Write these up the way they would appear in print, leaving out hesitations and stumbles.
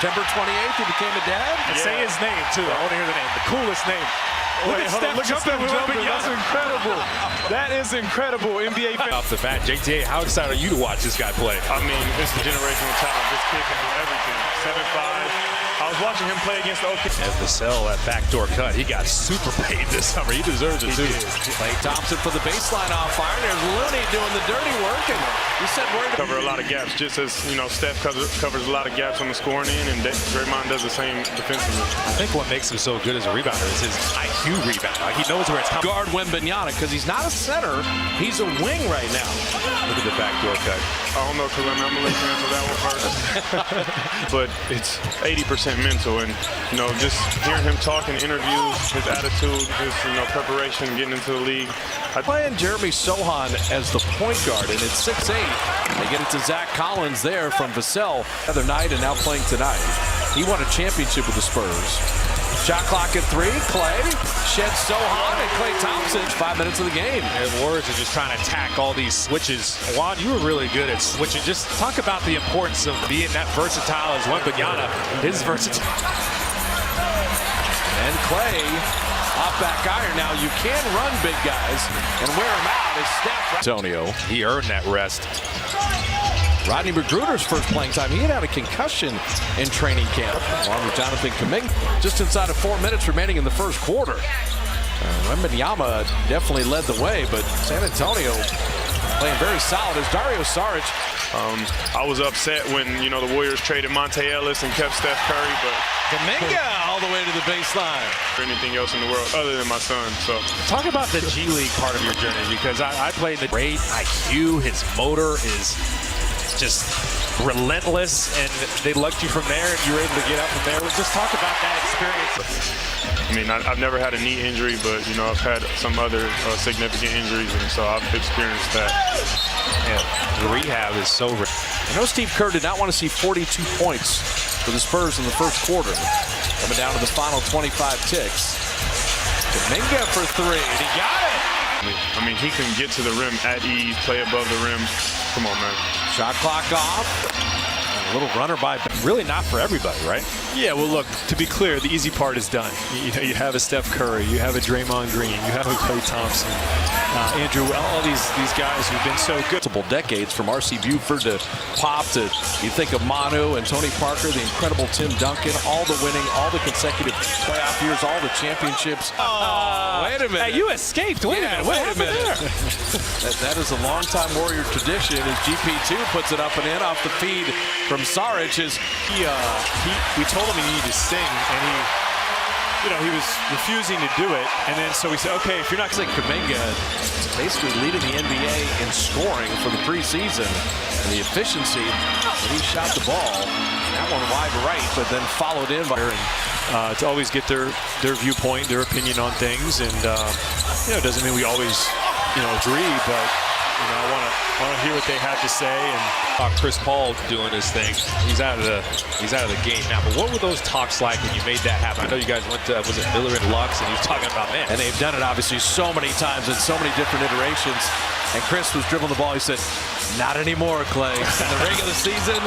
September 28th, he became a dad? And say his name, too. I want to hear the name. The coolest name. Wait, hold on. Look at Steph jumping. That's incredible. That is incredible. NBA fan. Off the bat, JTA, how excited are you to watch this guy play? I mean, it's a generational talent. This kid can do everything. 7'5". I was watching him play against the OK. As Vassell, that backdoor cut, he got super paid this summer. He deserves it, too. Klay Thompson for the baseline off fire. There's Looney doing the dirty work, and he said we're going to cover a lot of gaps, just as, you know, Steph covers a lot of gaps on the scoring end, and Draymond does the same defensively. I think what makes him so good as a rebounder is his IQ rebound. Like, he knows where it's coming. Guard Wembanyama, because he's not a center. He's a wing right now. Look at the backdoor cut. I don't know, because I'm going to let you answer that one first. But it's 80% mental, and, you know, just hearing him talk in interviews, his attitude, his, you know, preparation, getting into the league. Playing Jeremy Sohan as the point guard, and it's 6'8". They get it to Zach Collins there from Vassell the other night, and now playing tonight. He won a championship with the Spurs. Shot clock at 3. Klay sheds Sohan and Klay Thompson. 5 minutes of the game. And Warriors are just trying to attack all these switches. Juan, you were really good at switching. Just talk about the importance of being that versatile as Wembanyama. His versatility. And Klay off back iron. Now you can run big guys and wear them out as Steph. Antonio. He earned that rest. Rodney McGruder's first playing time. He had a concussion in training camp, along with Jonathan Kuminga. Just inside of 4 minutes remaining in the first quarter. Wembanyama definitely led the way, but San Antonio playing very solid as Dario Saric. I was upset when, you know, the Warriors traded Monte Ellis and kept Steph Curry, but Kuminga all the way to the baseline. For anything else in the world other than my son. So talk about the G League part of your journey, because I played the great IQ. His motor is just relentless, and they lugged you from there, and you were able to get up from there. Just talk about that experience. I mean, I've never had a knee injury, but, you know, I've had some other significant injuries, and so I've experienced that. Yeah, the rehab is so rich. I know Steve Kerr did not want to see 42 points for the Spurs in the first quarter. Coming down to the final 25 ticks. Kuminga for 3, and he got it. I mean, he can get to the rim at ease, play above the rim. Come on, man. Shot clock off. A little runner by, really not for everybody, right? Yeah, well, look, to be clear, the easy part is done. You know, you have a Steph Curry, you have a Draymond Green, you have a Klay Thompson, Andrew, all these guys who've been so good. Multiple decades, from R.C. Buford to Pop to, you think of Manu and Tony Parker, the incredible Tim Duncan, all the winning, all the consecutive playoff years, all the championships. Wait a minute. Hey, you escaped. Wait a minute. Wait a minute. That is a long-time Warrior tradition as GP2 puts it up and in off the feed from Saric. We told him he needed to sing, and he was refusing to do it. And then so we said, okay, if you're not going to Kuminga basically leading the NBA in scoring for the preseason, and the efficiency when he shot the ball. That one wide right, but then followed in by to always get their viewpoint, their opinion on things, and you know, it doesn't mean we always, you know, agree, but you know, I want to hear what they have to say. And Chris Paul doing his thing. He's out of the game now. But what were those talks like when you made that happen? I know you guys went to, was it Miller and Lux, and he was talking about, man. And they've done it obviously so many times in so many different iterations. And Chris was dribbling the ball. He said, "Not anymore, Klay. In the regular season,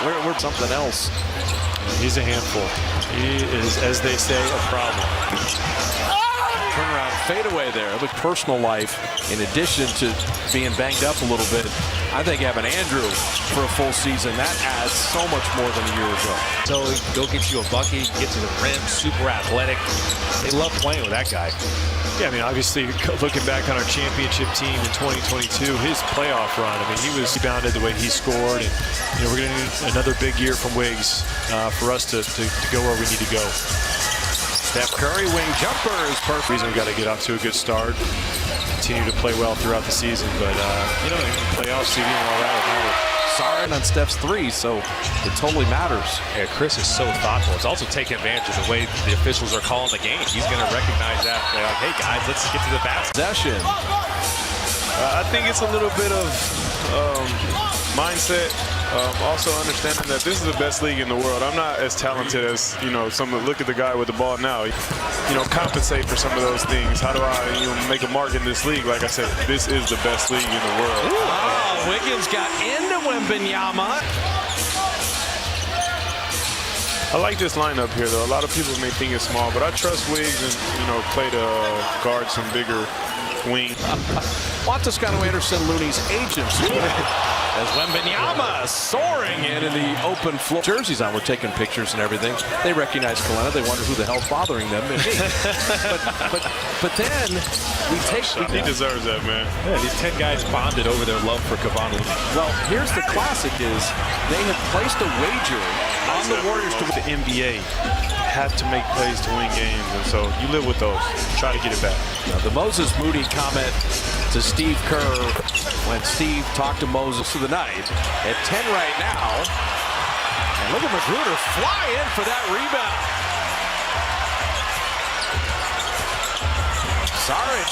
we're something else." He's a handful. He is, as they say, a problem. Turnaround fadeaway there. Look, personal life, in addition to being banged up a little bit, I think having Andrew for a full season, that adds so much more than a year ago. So go get you a bucket, get to the rim, super athletic. They love playing with that guy. Yeah, I mean, obviously, looking back on our championship team in 2022, his playoff run, I mean, he was rebounded the way he scored, and you know, we're going to need another big year from Wiggs for us to go where we need to go. Steph Curry wing jumper is perfect. Reason we got to get off to a good start, continue to play well throughout the season, but you know, in playoffs, and all that would matter. Sorry on Steph's 3, so it totally matters. Yeah, Chris is so thoughtful. It's also taking advantage of the way the officials are calling the game. He's going to recognize that. They're like, hey guys, let's get to the basket. Possession. I think it's a little bit of mindset. Also understanding that this is the best league in the world. I'm not as talented as, you know, look at the guy with the ball now. You know, compensate for some of those things. How do I, you know, make a mark in this league? Like I said, this is the best league in the world. Oh, Wiggins got into Wembanyama. I like this lineup here, though. A lot of people may think it's small, but I trust Wiggs and, Clay to guard some bigger wing. Juan Toscano-Anderson, Looney's agents. As Wembanyama soaring in the open floor. Jerseys on, we're taking pictures and everything. They recognize Kalena. They wonder who the hell's bothering them. And me. but then we take. He deserves that, man. Yeah, these 10 guys bonded over their love for Kevon Looney. Well, here's the classic: is they have placed a wager on the Warriors to the NBA have to make plays to win games, and so you live with those. Try to get it back. Now, the Moses Moody comment to Steve Kerr when Steve talked to Moses of the night at 10 right now. And look at Magruder fly in for that rebound. Saric,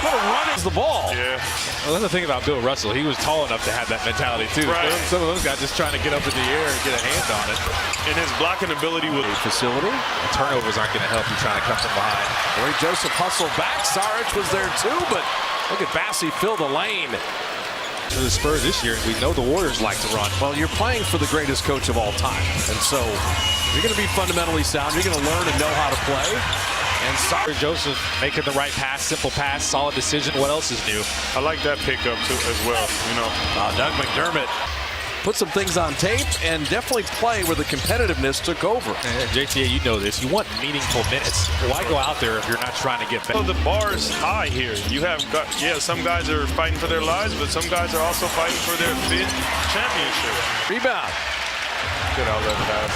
what a run is the ball. Yeah. Well, that's the thing about Bill Russell. He was tall enough to have that mentality, too. Right. Some of those guys just trying to get up in the air and get a hand on it. And his blocking ability with Facility. Turnovers aren't going to help you trying to come from behind. Corey Joseph hustled back. Saric was there, too, but look at Bassey fill the lane. To the Spurs this year, and we know the Warriors like to run. Well, you're playing for the greatest coach of all time, and so you're going to be fundamentally sound. You're going to learn and know how to play. And Corey Joseph making the right pass, simple pass, solid decision. What else is new? I like that pickup too as well. Doug McDermott put some things on tape and definitely play where the competitiveness took over. And JTA, you know this. You want meaningful minutes. Why go out there if you're not trying to get better? So the bar is high here. You have got, some guys are fighting for their lives, but some guys are also fighting for their 5th championship. Rebound. Good outlet pass.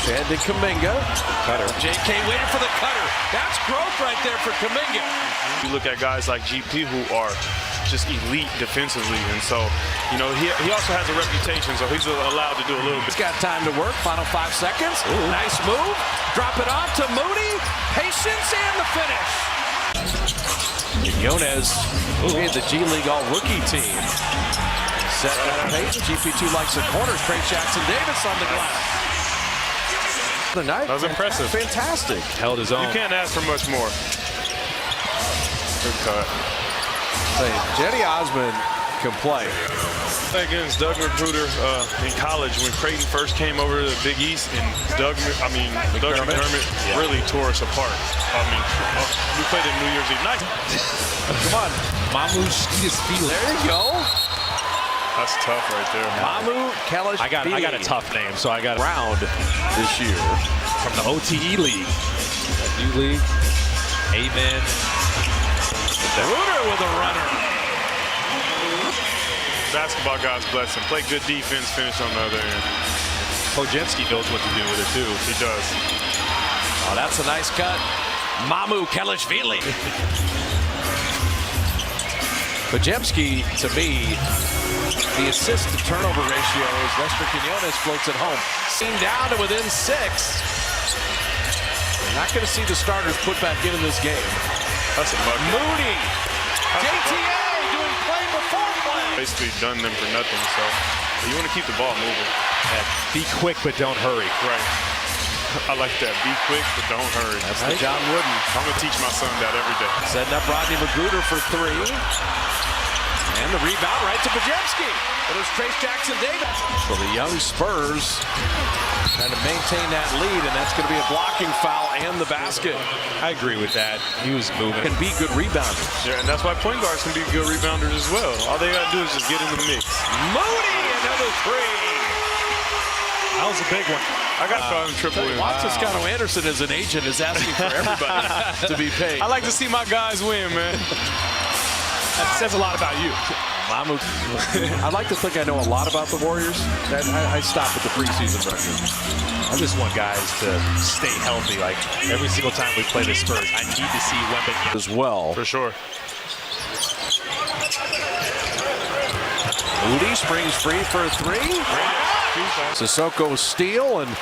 Hand to Kuminga. Cutter. JK waiting for the cutter. That's growth right there for Kuminga. You look at guys like GP who are just elite defensively, and so, he also has a reputation, so he's allowed to do a little bit. He's got time to work. Final 5 seconds. Ooh. Nice move. Drop it on to Moody. Patience and the finish. Quinones made the G League All-Rookie team. Set up Payton. GP2 likes the corners. Trey Jackson-Davis on the glass. The night. That was impressive. Fantastic. Held his own. You can't ask for much more. Good cut. Jetty Osman can play. Against Doug Magruder in college when Creighton first came over to the Big East, and Doug McDermott really tore us apart. We played at New Year's Eve night. Come on. Mamu Shkidisvili. There you go. That's tough right there. Mamu Kellish. I got a tough name, so I got round this year from the OTE League. New league. Amen. Magruder with a runner. Basketball guys bless him. Play good defense, finish on the other end. Podziemski knows what to do with it, too. He does. Oh, that's a nice cut. Mamu Kelishvili. Podziemski, to me, the assist to turnover ratio as Lester Quinones floats it home. Seen down to within 6. We're not going to see the starters put back in this game. That's a bucket. Moody. JTA doing play before play. Basically done them for nothing, so you want to keep the ball moving. Be quick, but don't hurry. Right. I like that. Be quick, but don't hurry. That's the John Wooden. I'm going to teach my son that every day. Setting up Rodney Magruder for 3. And the rebound right to Podziemski. It was Trace Jackson-Davis. So the young Spurs trying to maintain that lead, and that's going to be a blocking foul and the basket. I agree with that. He was moving. Can be good rebounders. Yeah, and that's why point guards can be good rebounders as well. All they got to do is just get in the mix. Moody, another 3. That was a big one. I got to call him triple M. Juan Toscano-Anderson as an agent is asking for everybody to be paid. I like to see my guys win, man. That says a lot about you. Mamu. I'd like to think I know a lot about the Warriors. I stopped at the preseason record. I just want guys to stay healthy. Like every single time we play the Spurs, I need to see Wembanyama as well. For sure. Moody springs free for a 3. Sissoko steal, and